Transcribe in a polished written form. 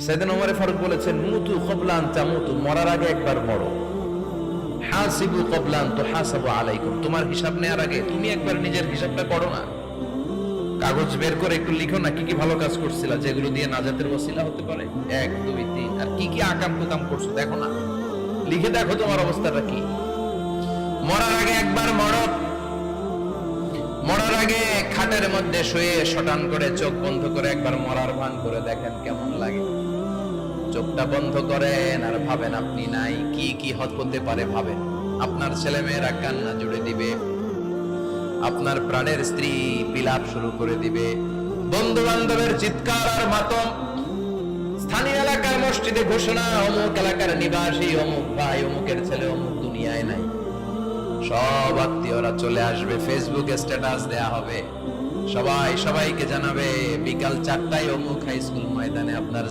সাইয়েদনা ওমর ফারুক বলেছেন, মুতু ক্বাবলা আন তামুতু, মরার আগে একবার মরো। হাসিবু ক্বাবলা আন তুহাসাবু আলাইকুম, তোমার হিসাব নেওয়ার আগে তুমি একবার নিজের হিসাবটা করো না। কাগজ বের করে একটু লিখো না কি কি ভালো কাজ করছিলা, যেগুলো দিয়ে নাজাতের ওসিলা হতে পারে। 1 2 3, আর কি কি আকাম কুকাম করছো দেখো না, লিখে দেখো তোমার অবস্থাটা কি। মরার আগে একবার মরো। মরার আগে খাটের মধ্যে শুয়ে শটান করে চোখ বন্ধ করে একবার মরার ভান করে দেখেন কেমন লাগে। চোখটা বন্ধ করেন আর ভাবেন আপনি নাই, কি কি হতে পারে ভাবেন। আপনার ছেলে মেয়েরা কান্না জুড়ে দিবে, আপনার প্রাণের স্ত্রী বিলাপ শুরু করে দিবে, বন্ধু বান্ধবের চিৎকার আর মাতম, স্থানীয় এলাকার মসজিদে ঘোষণা, অমুক এলাকার নিবাসী অমুক ভাই অমুকের ছেলে অমুক দুনিয়ায় নাই। সব আত্মীয়রা চলে আসবে, ফেসবুকে স্ট্যাটাস দেয়া হবে, সবাই সবাইকে জানাবে বিকাল 4টায় অমুক হাই স্কুল ময়দানে আপনার